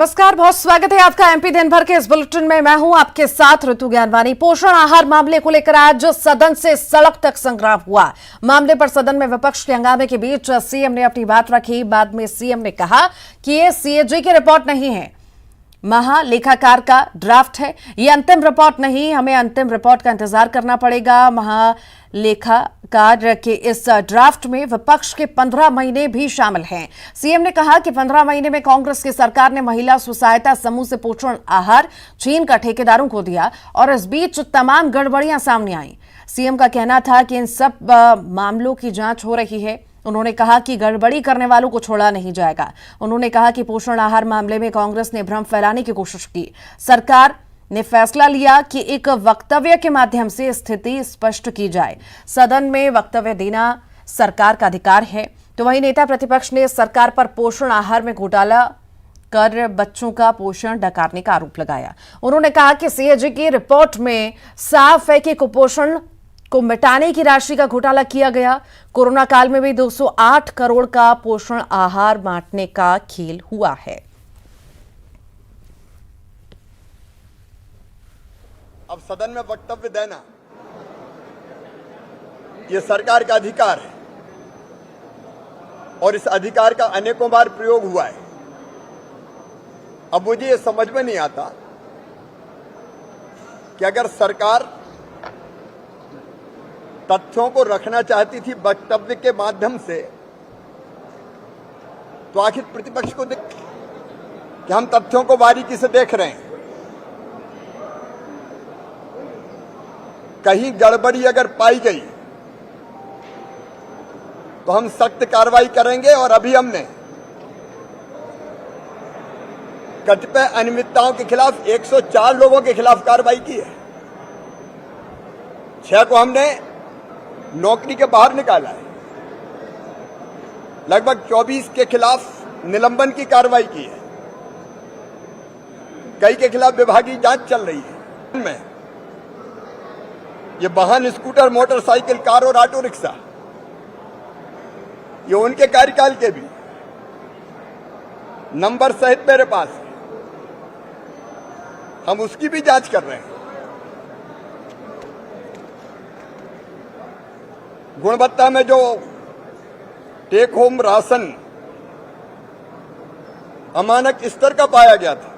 नमस्कार, बहुत स्वागत है आपका एमपी दिन भर के इस बुलेटिन में। मैं हूं आपके साथ ऋतु ज्ञानवानी। पोषण आहार मामले को लेकर आज सदन से सड़क तक संग्राम हुआ। मामले पर सदन में विपक्ष के हंगामे के बीच सीएम ने अपनी बात रखी। बाद में सीएम ने कहा कि ये सीएजी की रिपोर्ट नहीं है, महालेखाकार का ड्राफ्ट है, ये अंतिम रिपोर्ट नहीं, हमें अंतिम रिपोर्ट का इंतजार करना पड़ेगा। महालेखाकार के इस ड्राफ्ट में विपक्ष के 15 महीने भी शामिल हैं। सीएम ने कहा कि 15 महीने में कांग्रेस की सरकार ने महिला स्व सहायता समूह से पोषण आहार छीन कर ठेकेदारों को दिया और इस बीच तमाम गड़बड़ियां सामने आई। सीएम का कहना था कि इन सब मामलों की जांच हो रही है। उन्होंने कहा कि गड़बड़ी करने वालों को छोड़ा नहीं जाएगा। उन्होंने कहा कि पोषण आहार मामले में कांग्रेस ने भ्रम फैलाने की कोशिश की। सरकार ने फैसला लिया कि एक वक्तव्य के माध्यम से स्थिति स्पष्ट की जाए। सदन में वक्तव्य देना सरकार का अधिकार है। तो वहीं नेता प्रतिपक्ष ने सरकार पर पोषण आहार में घोटाला कर बच्चों का पोषण डकारने का आरोप लगाया। उन्होंने कहा कि सीएजी की रिपोर्ट में साफ है कि कुपोषण को मिटाने की राशि का घोटाला किया गया। कोरोना काल में भी 208 करोड़ का पोषण आहार बांटने का खेल हुआ है। अब सदन में वक्तव्य देना यह सरकार का अधिकार है और इस अधिकार का अनेकों बार प्रयोग हुआ है। अब मुझे यह समझ में नहीं आता कि अगर सरकार तथ्यों को रखना चाहती थी वक्तव्य के माध्यम से, तो आखिर प्रतिपक्ष को कि हम तथ्यों को बारीकी से देख रहे हैं। कहीं गड़बड़ी अगर पाई गई तो हम सख्त कार्रवाई करेंगे और अभी हमने कतिपय अनियमितताओं के खिलाफ 104 लोगों के खिलाफ कार्रवाई की है। 6 को हमने नौकरी के बाहर निकाला है। लगभग 24 के खिलाफ निलंबन की कार्रवाई की है। कई के खिलाफ विभागीय जांच चल रही है। में ये वाहन, स्कूटर, मोटरसाइकिल, कार और ऑटो रिक्शा, ये उनके कार्यकाल के भी नंबर सहित मेरे पास है। हम उसकी भी जांच कर रहे हैं। गुणवत्ता में जो टेक होम राशन अमानक स्तर का पाया गया था,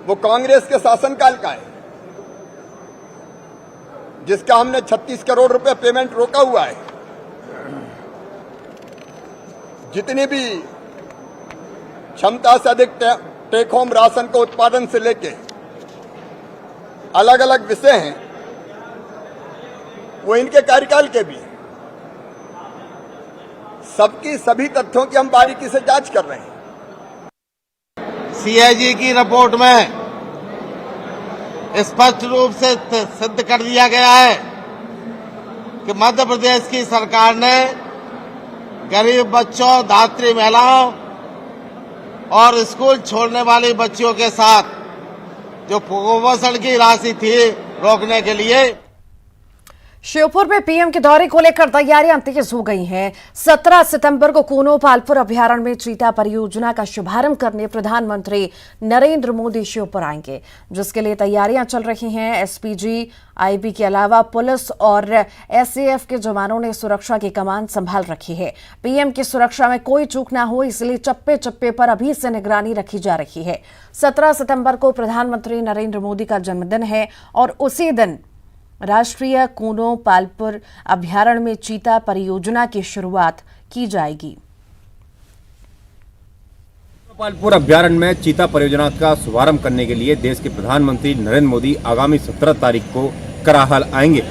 वो कांग्रेस के शासनकाल का है, जिसका हमने 36 करोड़ रुपए पेमेंट रोका हुआ है। जितनी भी क्षमता से अधिक टेक होम राशन का उत्पादन से लेके अलग अलग विषय हैं, वो इनके कार्यकाल के भी। सबकी सभी तथ्यों की हम बारीकी से जांच कर रहे हैं। सीएजी की रिपोर्ट में स्पष्ट रूप से सिद्ध कर दिया गया है कि मध्य प्रदेश की सरकार ने गरीब बच्चों, धात्री महिलाओं और स्कूल छोड़ने वाली बच्चियों के साथ जो कुपोषण की राशि थी रोकने के लिए श्योपुर में पीएम के दौरे को लेकर तैयारियां तेज हो गई हैं। 17 सितंबर को कूनो पालपुर अभ्यारण्य में चीता परियोजना का शुभारंभ करने प्रधानमंत्री नरेंद्र मोदी श्योपुर आएंगे, जिसके लिए तैयारियां चल रही हैं। एसपीजी, आईबी के अलावा पुलिस और एसएएफ के जवानों ने सुरक्षा की कमान संभाल रखी है। पीएम की सुरक्षा में कोई चूक ना हो, इसलिए चप्पे चप्पे पर अभी से निगरानी रखी जा रही है। 17 सितंबर को प्रधानमंत्री नरेंद्र मोदी का जन्मदिन है और उसी दिन राष्ट्रीय कूनो पालपुर अभ्यारण्य में चीता परियोजना की शुरुआत की जाएगी। पालपुर अभ्यारण्य में चीता परियोजना का शुभारंभ करने के लिए देश के प्रधानमंत्री नरेंद्र मोदी आगामी 17 तारीख को कराहल आएंगे।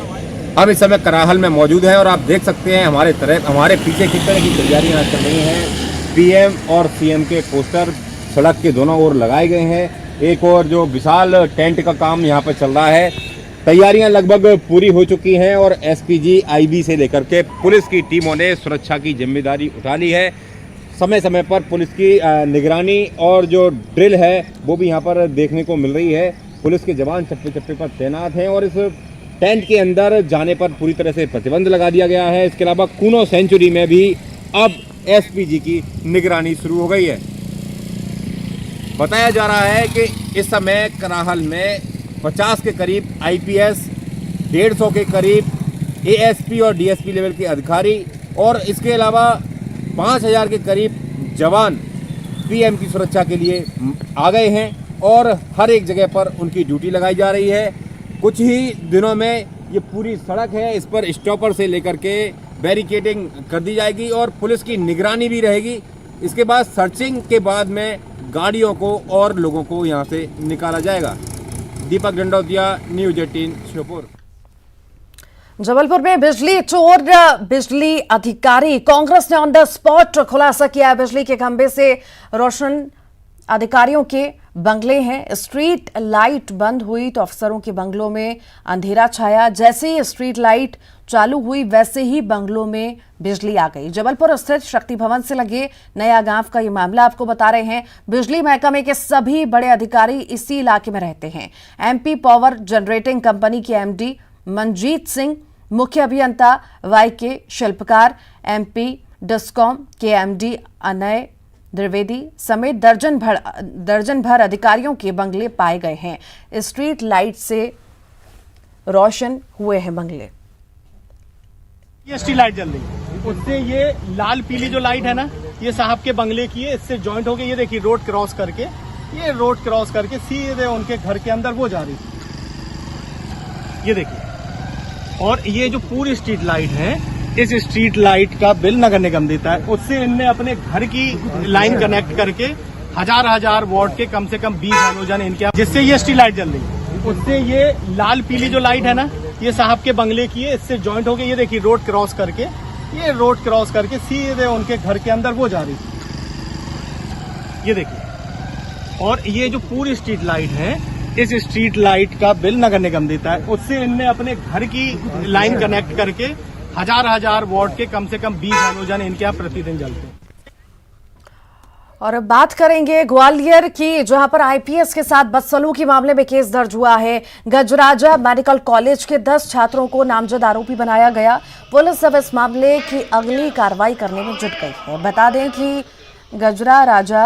हम इस समय कराहल में मौजूद हैं और आप देख सकते हैं हमारे पीछे किस तरह की तैयारियां चल रही हैं। पीएम और सीएम के पोस्टर सड़क के दोनों ओर लगाए गए हैं। एक और जो विशाल टेंट का काम यहाँ पर चल रहा है। तैयारियां लगभग पूरी हो चुकी हैं और एसपीजी, आईबी से लेकर के पुलिस की टीमों ने सुरक्षा की जिम्मेदारी उठा ली है। समय समय पर पुलिस की निगरानी और जो ड्रिल है वो भी यहाँ पर देखने को मिल रही है। पुलिस के जवान चप्पे चप्पे पर तैनात हैं और इस टेंट के अंदर जाने पर पूरी तरह से प्रतिबंध लगा दिया गया है। इसके अलावा कूनो सेंचुरी में भी अब एसपीजी की निगरानी शुरू हो गई है। बताया जा रहा है कि इस समय कराहल में 50 के करीब आईपीएस, 150 के करीब एएसपी और डीएसपी लेवल के अधिकारी और इसके अलावा 5000 के करीब जवान पीएम की सुरक्षा के लिए आ गए हैं और हर एक जगह पर उनकी ड्यूटी लगाई जा रही है। कुछ ही दिनों में ये पूरी सड़क है, इस पर स्टॉपर से लेकर के बैरिकेडिंग कर दी जाएगी और पुलिस की निगरानी भी रहेगी। इसके बाद सर्चिंग के बाद में गाड़ियों को और लोगों को यहाँ से निकाला जाएगा। दीपक डंडौतिया, न्यूज़ 18 श्योपुर। जबलपुर में बिजली चोर बिजली अधिकारी, कांग्रेस ने ऑन द स्पॉट खुलासा किया। बिजली के खंभे से रोशन अधिकारियों के बंगले हैं। स्ट्रीट लाइट बंद हुई तो अफसरों के बंगलों में अंधेरा छाया। जैसे ही स्ट्रीट लाइट चालू हुई वैसे ही बंगलों में बिजली आ गई। जबलपुर स्थित शक्ति भवन से लगे नया गांव का ये मामला आपको बता रहे हैं। बिजली महकमे के सभी बड़े अधिकारी इसी इलाके में रहते हैं। एमपी पावर जनरेटिंग कंपनी के एमडी मनजीत सिंह, मुख्य अभियंता वाईके शिल्पकार, एमपी डिस्कॉम के एमडी अनय द्विवेदी समेत दर्जन भर अधिकारियों के बंगले पाए गए हैं। स्ट्रीट लाइट से रोशन हुए हैं बंगले। ये स्ट्रीट लाइट जल रही है, उससे ये लाल पीली जो लाइट है ना, ये साहब के बंगले की है। इससे जॉइंट हो गई। ये देखिए रोड क्रॉस करके सीधे उनके घर के अंदर वो जा रही थी। ये देखिए, और ये जो पूरी स्ट्रीट लाइट है, इस स्ट्रीट लाइट का बिल नगर निगम देता है। उससे इनने अपने घर की लाइन कनेक्ट करके हजार वॉट के कम से कम 20 हैलोजन इनके, जिससे ये स्ट्रीट लाइट जल रही है। उससे ये लाल पीली जो लाइट है ना, ये साहब के बंगले की है। इससे जॉइंट हो गई। ये देखिए रोड क्रॉस करके सीधे उनके घर के अंदर वो जा रही थी। ये देखिए, और ये जो पूरी स्ट्रीट लाइट है, इस स्ट्रीट लाइट का बिल नगर निगम देता है। उससे इनने अपने घर की लाइन कनेक्ट करके हजार वॉट के कम से कम 20 हैलोजन इनके यहाँ प्रतिदिन जलते हैं। और अब बात करेंगे ग्वालियर की, जहां पर आईपीएस के साथ बदसलूकी मामले में केस दर्ज हुआ है। गजराजा मेडिकल कॉलेज के 10 छात्रों को नामजद आरोपी बनाया गया। पुलिस अब इस मामले की अगली कार्रवाई करने में जुट गई है। बता दें कि गजराजा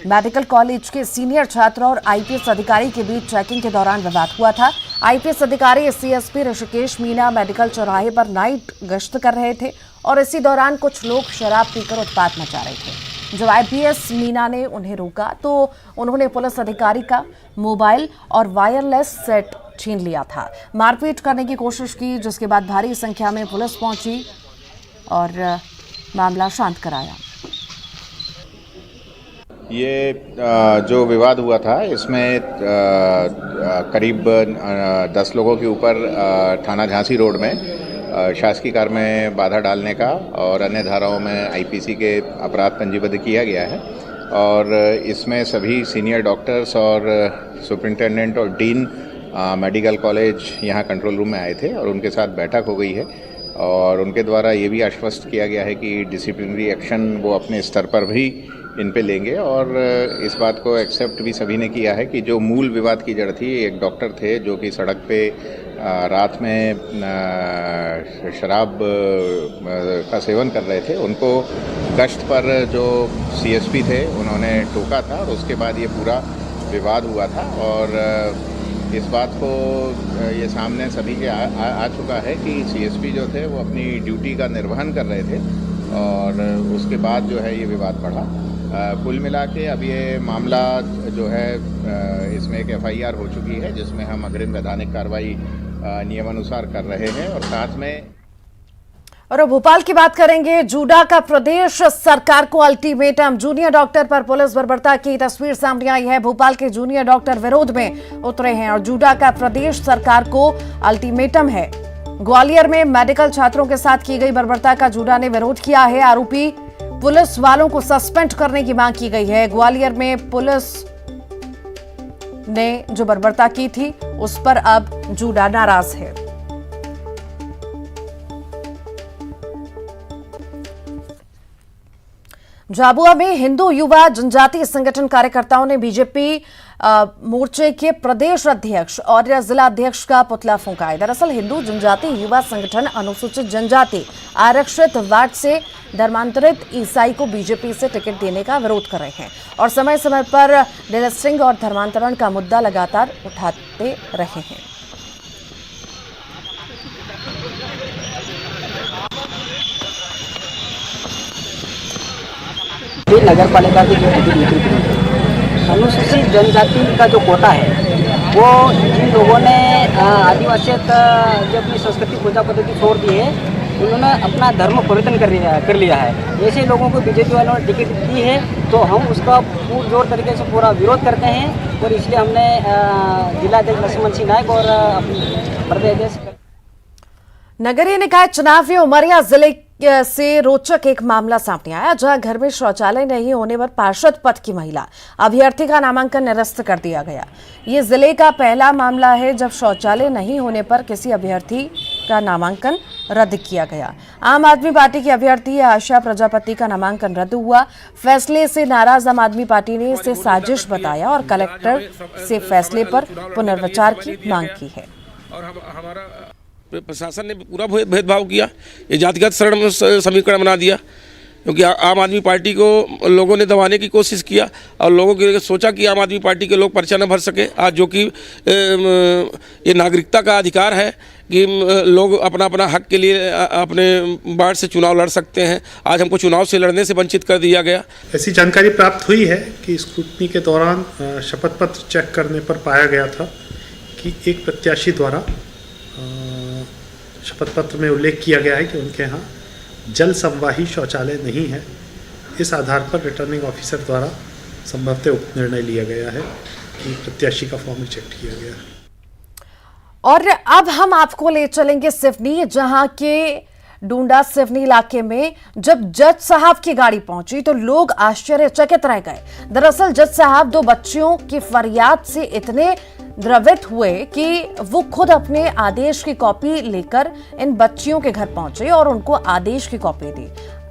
मेडिकल कॉलेज के सीनियर छात्र और आईपीएस अधिकारी के बीच चेकिंग के दौरान विवाद हुआ था। आईपीएस अधिकारी सीएसपी ऋषिकेश मीना मेडिकल चौराहे पर नाइट गश्त कर रहे थे और इसी दौरान कुछ लोग शराब पीकर उत्पात मचा रहे थे। जब आईपीएस मीना ने उन्हें रोका तो उन्होंने पुलिस अधिकारी का मोबाइल और वायरलेस सेट छीन लिया था। मारपीट करने की कोशिश की, जिसके बाद भारी संख्या में पुलिस पहुंची और मामला शांत कराया। ये जो विवाद हुआ था, इसमें करीब 10 लोगों के ऊपर थाना झांसी रोड में शासकीय कार्य में बाधा डालने का और अन्य धाराओं में आईपीसी के अपराध पंजीबद्ध किया गया है। और इसमें सभी सीनियर डॉक्टर्स और सुपरिंटेंडेंट और डीन मेडिकल कॉलेज यहाँ कंट्रोल रूम में आए थे और उनके साथ बैठक हो गई है और उनके द्वारा ये भी आश्वस्त किया गया है कि डिसिप्लिनरी एक्शन वो अपने स्तर पर भी इन पे लेंगे। और इस बात को एक्सेप्ट भी सभी ने किया है कि जो मूल विवाद की जड़ थी, एक डॉक्टर थे जो कि सड़क पे रात में शराब का सेवन कर रहे थे। उनको गश्त पर जो सीएसपी थे उन्होंने टोका था और उसके बाद ये पूरा विवाद हुआ था। और इस बात को ये सामने सभी के आ चुका है कि सीएसपी जो थे वो अपनी ड्यूटी का निर्वहन कर रहे थे और उसके बाद जो है ये विवाद बढ़ा। कुल मिला के अब ये मामला जो है इसमें एक एफआईआर हो चुकी है, जिसमें हम अग्रिम वैधानिक कार्रवाई नियमानुसार कर रहे हैं। और साथ में और अब भोपाल की बात करेंगे। जूडा का प्रदेश सरकार को अल्टीमेटम। जूनियर डॉक्टर पर पुलिस बर्बरता की तस्वीर सामने आई है। भोपाल के जूनियर डॉक्टर विरोध में उतरे हैं और जूडा का प्रदेश सरकार को अल्टीमेटम है। ग्वालियर में मेडिकल छात्रों के साथ की गई बर्बरता का जूडा ने विरोध किया है। आरोपी पुलिस वालों को सस्पेंड करने की मांग की गई है। ग्वालियर में पुलिस ने जो बर्बरता की थी उस पर अब जूडा नाराज है। झाबुआ में हिंदू युवा जनजातीय संगठन कार्यकर्ताओं ने बीजेपी मोर्चे के प्रदेश अध्यक्ष और जिला अध्यक्ष का पुतला फूंका है। दरअसल हिंदू जनजातीय युवा संगठन अनुसूचित जनजाति आरक्षित वार्ड से धर्मांतरित ईसाई को बीजेपी से टिकट देने का विरोध कर रहे हैं और समय समय पर डिलिस्टिंग और धर्मांतरण का मुद्दा लगातार उठाते रहे हैं। नगर पालिका की जो अनुसूचित जनजाति का जो कोटा है वो जिन लोगों ने आदिवासियत जो अपनी संस्कृति पूजा पद्धति छोड़ दी है उन्होंने अपना धर्म परिवर्तन कर लिया है। ऐसे लोगों को बीजेपी वालों ने टिकट दी है तो हम उसका पुरजोर तरीके से पूरा विरोध करते हैं और इसलिए हमने जिलाध्यक्ष लक्ष्मण सिंह नायक और प्रदेश अध्यक्ष नगरीय निकाय चुनाव में उमरिया जिले से रोचक एक मामला सामने आया, जहां घर में शौचालय नहीं होने पर पार्षद पद की महिला अभ्यर्थी का नामांकन निरस्त कर दिया गया। ये जिले का पहला मामला है जब शौचालय नहीं होने पर किसी अभ्यर्थी का नामांकन रद्द किया गया। आम आदमी पार्टी की अभ्यर्थी आशा प्रजापति का नामांकन रद्द हुआ। फैसले से नाराज आम आदमी पार्टी ने इसे साजिश बताया और कलेक्टर से फैसले पर पुनर्विचार की मांग की है। प्रशासन ने पूरा भेदभाव किया, ये जातिगत समीकरण बना दिया, क्योंकि आम आदमी पार्टी को लोगों ने दबाने की कोशिश किया और लोगों की सोचा कि आम आदमी पार्टी के लोग पर्चा न भर सके। आज जो कि ये नागरिकता का अधिकार है कि लोग अपना अपना हक के लिए अपने वार्ड से चुनाव लड़ सकते हैं, आज हमको चुनाव से लड़ने से वंचित कर दिया गया। ऐसी जानकारी प्राप्त हुई है कि स्क्रूटनी के दौरान शपथ पत्र चेक करने पर पाया गया था कि एक प्रत्याशी द्वारा शपथ पत्र में उल्लेख किया गया है कि उनके यहाँ जल संवाही शौचालय नहीं है। इस आधार पर रिटर्निंग ऑफिसर द्वारा संभवतः उप निर्णय लिया गया है कि प्रत्याशी का फॉर्म रिजेक्ट किया गया है। और अब हम आपको ले चलेंगे सिवनी, जहां के डूंडा सिवनी इलाके में जब जज साहब की गाड़ी पहुंची तो लोग आश्चर्यचकित रह गए। दरअसल जज साहब दो बच्चियों की फरियाद से इतने द्रवित हुए कि वो खुद अपने आदेश की कॉपी लेकर इन बच्चियों के घर पहुंचे और उनको आदेश की कॉपी दी।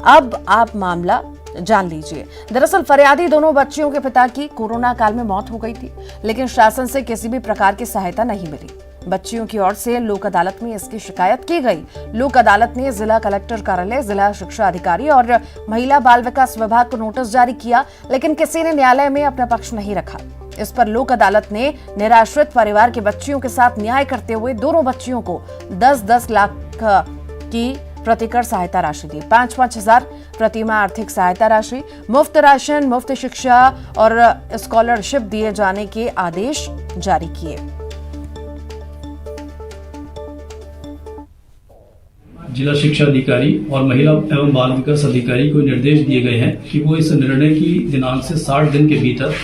अब आप मामला जान लीजिए। दरअसल फरियादी दोनों बच्चियों के पिता की कोरोना काल में मौत हो गई थी, लेकिन शासन से किसी भी प्रकार की सहायता नहीं मिली। बच्चियों की ओर से लोक अदालत में इसकी शिकायत की गई। लोक अदालत ने जिला कलेक्टर कार्यालय, जिला शिक्षा अधिकारी और महिला बाल विकास विभाग को नोटिस जारी किया, लेकिन किसी ने न्यायालय में अपना पक्ष नहीं रखा। इस पर लोक अदालत ने निराश्रित परिवार के बच्चियों के साथ न्याय करते हुए दोनों बच्चियों को 10-10 लाख की प्रतिकर सहायता राशि दी। 5-5 हजार प्रतिमाह आर्थिक सहायता राशि, मुफ्त राशन, मुफ्त शिक्षा और स्कॉलरशिप दिए जाने के आदेश जारी किए। जिला शिक्षा अधिकारी और महिला एवं बाल विकास अधिकारी को निर्देश दिए गए हैं कि वो इस निर्णय की दिनांक से 60 दिन के भीतर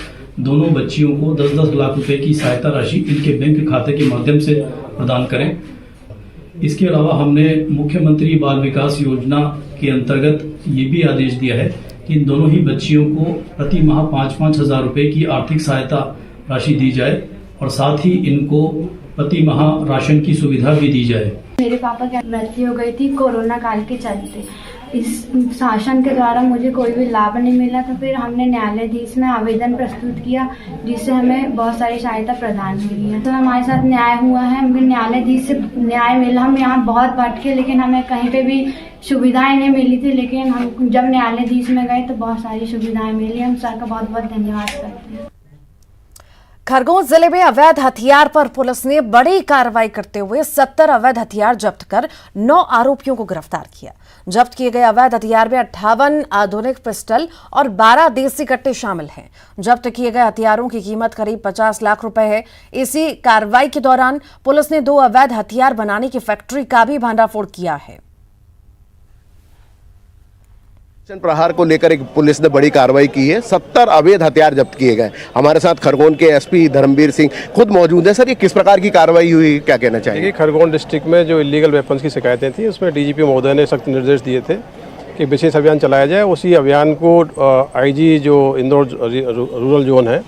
दोनों बच्चियों को 10-10 लाख रुपए की सहायता राशि इनके बैंक खाते के माध्यम से प्रदान करें। इसके अलावा हमने मुख्यमंत्री बाल विकास योजना के अंतर्गत ये भी आदेश दिया है कि इन दोनों ही बच्चियों को प्रति माह 5-5 हजार रुपए की आर्थिक सहायता राशि दी जाए और साथ ही इनको प्रति माह राशन की सुविधा भी दी जाए। मेरे पापा की मृत्यु हो गई थी कोरोना काल के चलते। इस शासन के द्वारा मुझे कोई भी लाभ नहीं मिला, तो फिर हमने न्यायालयाधीश में आवेदन प्रस्तुत किया, जिससे हमें बहुत सारी सहायता प्रदान हुई है। तो हमारे साथ न्याय हुआ है, हमें न्यायालयाधीश से न्याय मिला। हम यहाँ बहुत भटके, लेकिन हमें कहीं पे भी सुविधाएं नहीं मिली थी, लेकिन हम जब न्यायालयाधीश में गए तो बहुत सारी सुविधाएं मिली। हम सर का बहुत बहुत धन्यवाद करते हैं। खरगोन जिले में अवैध हथियार पर पुलिस ने बड़ी कार्रवाई करते हुए 70 अवैध हथियार जब्त कर 9 आरोपियों को गिरफ्तार किया। जब्त किए गए अवैध हथियार में 58 आधुनिक पिस्टल और 12 देसी कट्टे शामिल हैं। जब्त किए गए हथियारों की कीमत करीब 50 लाख रुपए है। इसी कार्रवाई के दौरान पुलिस ने 2 अवैध हथियार बनाने की फैक्ट्री का भी भंडाफोड़ किया है। प्रहार को लेकर एक पुलिस ने बड़ी कार्रवाई की है। 70 अवैध हथियार जब्त किए गए। हमारे साथ खरगोन के एसपी धर्मवीर सिंह खुद मौजूद हैं। सर, ये किस प्रकार की कार्रवाई हुई, क्या कहना चाहिए? खरगोन डिस्ट्रिक्ट में जो इलीगल वेपन्स की शिकायतें थी, उसमें डीजीपी महोदय ने सख्त निर्देश दिए थे कि विशेष अभियान चलाया जाए। उसी अभियान को आईजी जो इंदौर रूरल जोन है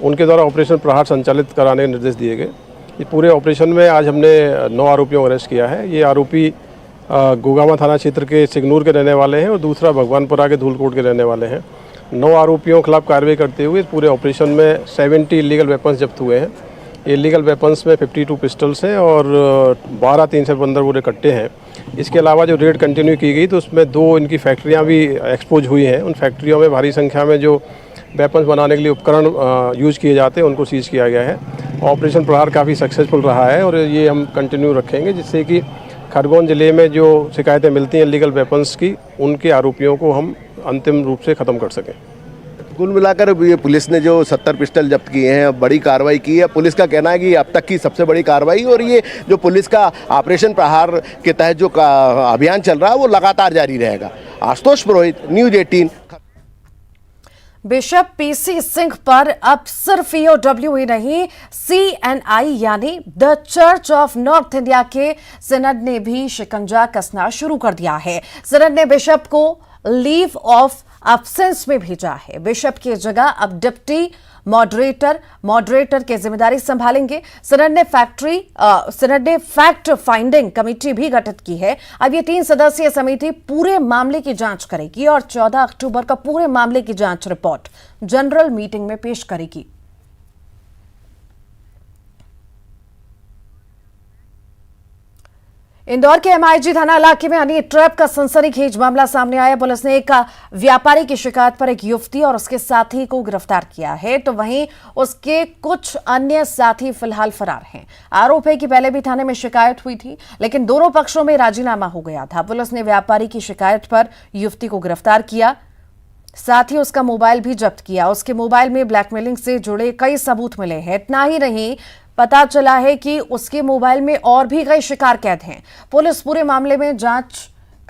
उनके द्वारा ऑपरेशन प्रहार संचालित कराने के निर्देश दिए गए। ये पूरे ऑपरेशन में आज हमने 9 आरोपियों को अरेस्ट किया है। ये आरोपी गोगामा थाना क्षेत्र के सिगनूर के रहने वाले हैं और दूसरा भगवानपुरा के धूलकोट के रहने वाले हैं। 9 आरोपियों के खिलाफ कार्रवाई करते हुए इस पूरे ऑपरेशन में 70 इलीगल वेपन्स जब्त हुए हैं। इलीगल वेपन्स में 52 पिस्टल्स हैं और 12 315 बोरे कट्टे हैं। इसके अलावा जो रेड कंटिन्यू की गई तो उसमें 2 इनकी फैक्ट्रियां भी एक्सपोज हुई हैं। उन फैक्ट्रियों में भारी संख्या में जो वेपन्स बनाने के लिए उपकरण यूज़ किए जाते हैं उनको सीज किया गया है। ऑपरेशन प्रहार काफ़ी सक्सेसफुल रहा है और ये हम कंटिन्यू रखेंगे, जिससे कि खरगोन ज़िले में जो शिकायतें मिलती हैं लीगल वेपन्स की, उनके आरोपियों को हम अंतिम रूप से ख़त्म कर सकें। कुल मिलाकर ये पुलिस ने जो 70 पिस्टल जब्त किए हैं, बड़ी कार्रवाई की है। पुलिस का कहना है कि अब तक की सबसे बड़ी कार्रवाई, और ये जो पुलिस का ऑपरेशन प्रहार के तहत जो अभियान चल रहा है वो लगातार जारी रहेगा। आशुतोष पुरोहित, न्यूज़ 18। बिशप पीसी सिंह पर अब सिर्फ ईओडब्ल्यू ही नहीं, CNI यानी the church of north India के सिनड ने भी शिकंजा कसना शुरू कर दिया है। सिनड ने बिशप को लीव ऑफ एब्सेंस में भेजा है। बिशप की जगह अब डिप्टी मॉडरेटर की जिम्मेदारी संभालेंगे। सिनड ने फैक्ट फाइंडिंग कमेटी भी गठित की है। अब ये 3 सदस्यीय समिति पूरे मामले की जांच करेगी और 14 अक्टूबर का पूरे मामले की जांच रिपोर्ट जनरल मीटिंग में पेश करेगी। इंदौर के MIG थाना इलाके में हनी ट्रैप का सनसनीखेज मामला सामने आया। पुलिस ने एक व्यापारी की शिकायत पर एक युवती और उसके साथी को गिरफ्तार किया है, तो वहीं उसके कुछ अन्य साथी फिलहाल फरार हैं। आरोप है कि पहले भी थाने में शिकायत हुई थी, लेकिन दोनों पक्षों में राजीनामा हो गया था। पुलिस ने व्यापारी की शिकायत पर युवती को गिरफ्तार किया, साथ ही उसका मोबाइल भी जब्त किया। उसके मोबाइल में ब्लैकमेलिंग से जुड़े कई सबूत मिले हैं। इतना ही नहीं, पता चला है कि उसके मोबाइल में और भी कई शिकार कैद हैं। पुलिस पूरे मामले में जांच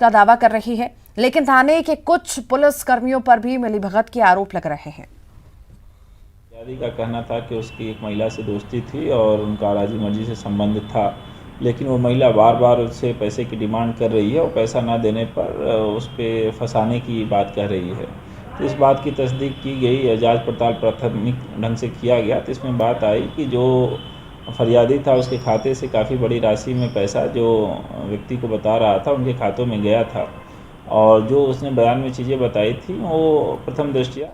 का दावा कर रही है, लेकिन थाने के कुछ पुलिस कर्मियों पर भी मिलीभगत के आरोप लग रहे हैं। फरियादी का कहना था कि उसकी एक महिला से दोस्ती थी और उनका राजी मर्जी से संबंध था, लेकिन वो महिला बार बार उससे पैसे की डिमांड कर रही है और पैसा ना देने पर उस पर फंसाने की बात कह रही है। तो इस बात की तस्दीक की गई, जांच पड़ताल प्राथमिक ढंग से किया गया, तो इसमें बात आई कि जो फरियादी था उसके खाते से काफ़ी बड़ी राशि में पैसा जो व्यक्ति को बता रहा था उनके खातों में गया था, और जो उसने बयान में चीज़ें बताई थी वो प्रथम दृष्टया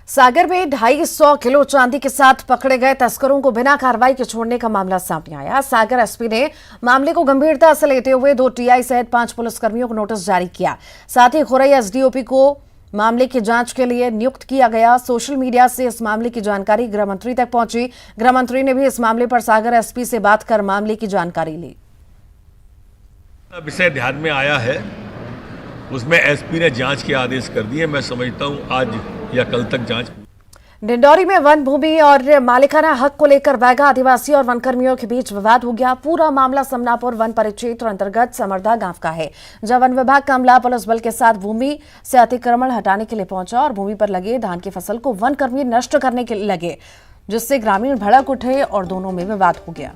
सागर में 250 किलो चांदी के साथ पकड़े गए तस्करों को बिना कार्रवाई के छोड़ने का मामला सामने आया। सागर SP ने मामले को गंभीरता से लेते हुए 2 TI सहित 5 पुलिसकर्मियों को नोटिस जारी किया। साथ ही खुरई SDOP को मामले की जांच के लिए नियुक्त किया गया। सोशल मीडिया से इस मामले की जानकारी गृह मंत्री तक पहुंची। गृह मंत्री ने भी इस मामले पर सागर SP से बात कर मामले की जानकारी ली। विषय ध्यान में आया है, उसमें SP ने जांच के आदेश कर दिए। मैं समझता हूं आज या कल तक जांच। डिंडौरी में वन भूमि और मालिकाना हक को लेकर बैगा आदिवासी और वनकर्मियों के बीच विवाद हो गया। पूरा मामला समनापुर वन परिक्षेत्र अंतर्गत समर्दा गांव का है, जब वन विभाग का अमला पुलिस बल के साथ भूमि से अतिक्रमण हटाने के लिए पहुंचा और भूमि पर लगे धान की फसल को वनकर्मी नष्ट करने के लगे, जिससे ग्रामीण भड़क उठे और दोनों में विवाद हो गया।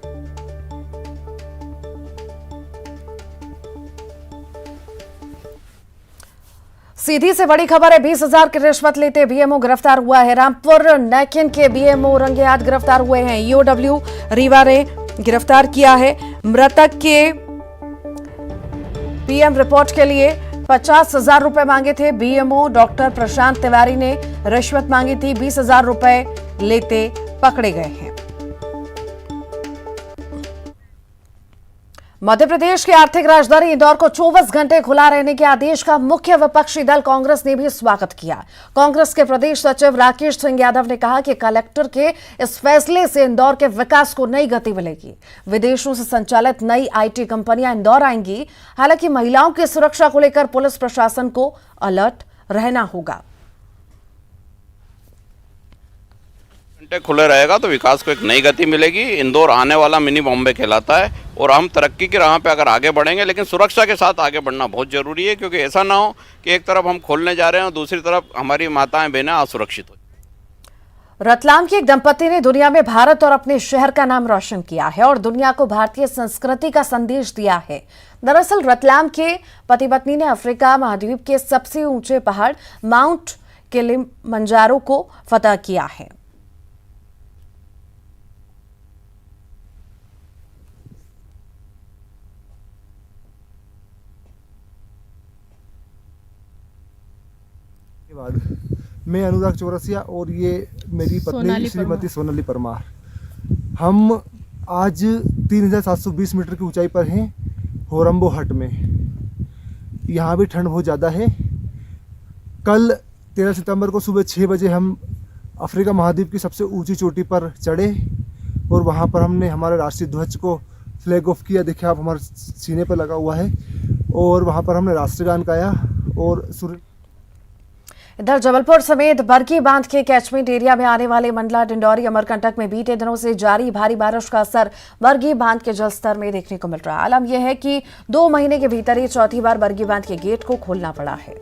सीधी से बड़ी खबर है, 20,000 की रिश्वत लेते BMO गिरफ्तार हुआ है। रामपुर नैकिन के BMO रंगे हाथ गिरफ्तार हुए हैं। EOW रीवा ने गिरफ्तार किया है। मृतक के PM रिपोर्ट के लिए 50,000 रुपए मांगे थे। BMO डॉक्टर प्रशांत तिवारी ने रिश्वत मांगी थी। 20,000 रुपए लेते पकड़े गए हैं। मध्य प्रदेश की आर्थिक राजधानी इंदौर को 24 घंटे खुला रहने के आदेश का मुख्य विपक्षी दल कांग्रेस ने भी स्वागत किया। कांग्रेस के प्रदेश सचिव राकेश सिंह यादव ने कहा कि कलेक्टर के इस फैसले से इंदौर के विकास को नई गति मिलेगी। विदेशों से संचालित नई IT कंपनियां इंदौर आएंगी। हालांकि महिलाओं की सुरक्षा को लेकर पुलिस प्रशासन को अलर्ट रहना होगा। खुले रहेगा तो विकास को एक नई गति मिलेगी। इंदौर आने वाला मिनी बॉम्बे कहलाता है और हम तरक्की की राह पे अगर आगे बढ़ेंगे, लेकिन सुरक्षा के साथ आगे बढ़ना बहुत जरूरी है, क्योंकि ऐसा ना हो कि एक तरफ हम खोलने जा रहे हैं और दूसरी तरफ हमारी माताएं बहनें असुरक्षित हो। रतलाम के एक दंपति ने दुनिया में भारत और अपने शहर का नाम रोशन किया है और दुनिया को भारतीय संस्कृति का संदेश दिया है। दरअसल रतलाम के पति पत्नी ने अफ्रीका महाद्वीप के सबसे ऊंचे पहाड़ माउंट किलिमंजारो को फतह किया है। धन्यवाद। मैं अनुराग चौरसिया और ये मेरी पत्नी श्रीमती सोनाली परमार। हम आज 3720 मीटर की ऊंचाई पर हैं होरंबो हट में। यहाँ भी ठंड बहुत ज़्यादा है। कल 13 सितंबर को सुबह 6 बजे हम अफ्रीका महाद्वीप की सबसे ऊंची चोटी पर चढ़े और वहाँ पर हमने हमारे राष्ट्रीय ध्वज को फ्लैग ऑफ किया। देखिए आप, हमारे सीने पर लगा हुआ है। और वहाँ पर हमने राष्ट्रगान गाया और इधर जबलपुर समेत बरगी बांध के कैचमेंट एरिया में आने वाले मंडला, डिंडौरी, अमरकंटक में बीते दिनों से जारी भारी बारिश का असर बरगी बांध के जलस्तर में देखने को मिल रहा है। आलम यह है कि 2 महीने के भीतर ही चौथी बार बरगी बांध के गेट को खोलना पड़ा है।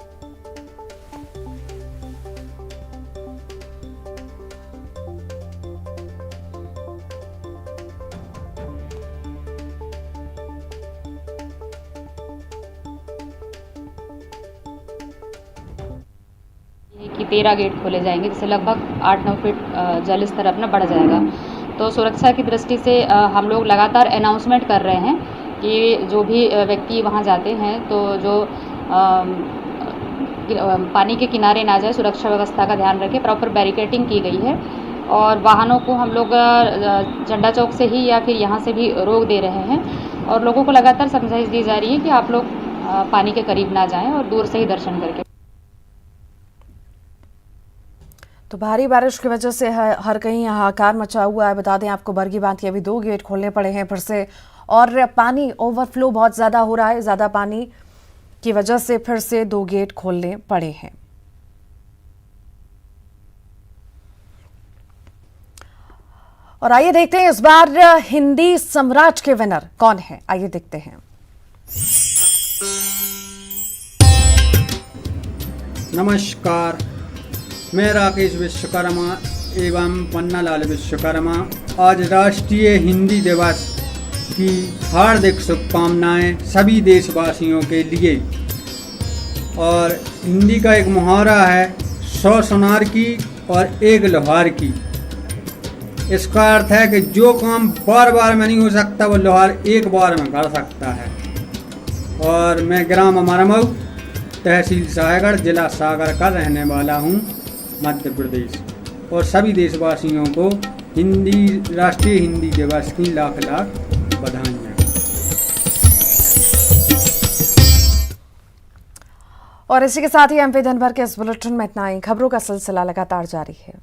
कि 13 गेट खोले जाएंगे, जिससे लगभग 8-9 फीट जल स्तर अपना बढ़ जाएगा। तो सुरक्षा की दृष्टि से हम लोग लगातार अनाउंसमेंट कर रहे हैं कि जो भी व्यक्ति वहां जाते हैं तो जो पानी के किनारे ना जाए, सुरक्षा व्यवस्था का ध्यान रखें। प्रॉपर बैरिकेडिंग की गई है और वाहनों को हम लोग झंडा चौक से ही या फिर यहाँ से भी रोक दे रहे हैं और लोगों को लगातार समझाइश दी जा रही है कि आप लोग पानी के करीब ना जाएं और दूर से ही दर्शन करके। तो भारी बारिश की वजह से हर कहीं हाहाकार मचा हुआ है। बता दें आपको, बरगी बांध के अभी 2 गेट खोलने पड़े हैं फिर से, और पानी ओवरफ्लो बहुत ज़्यादा हो रहा है। ज़्यादा पानी की वजह से फिर से 2 गेट खोलने पड़े हैं। और आइए देखते हैं इस बार हिंदी सम्राट के विनर कौन है। आइए देखते हैं। नमस्कार, मैं राकेश विश्वकर्मा एवं पन्नालाल विश्वकर्मा आज राष्ट्रीय हिंदी दिवस की हार्दिक शुभकामनाएं सभी देशवासियों के लिए। और हिंदी का एक मुहावरा है, 100 सुनार की और 1 लोहार की। इसका अर्थ है कि जो काम बार बार में नहीं हो सकता वो लोहार एक बार में कर सकता है। और मैं ग्राम अमरमऊ, तहसील साहेगढ़, जिला सागर का रहने वाला हूँ, मध्य प्रदेश। और सभी देशवासियों को राष्ट्रीय हिंदी दिवस की लाख लाख बधाइयाँ। और इसी के साथ ही एमपी दिन भर के इस बुलेटिन में इतना ही। खबरों का सिलसिला लगातार जारी है।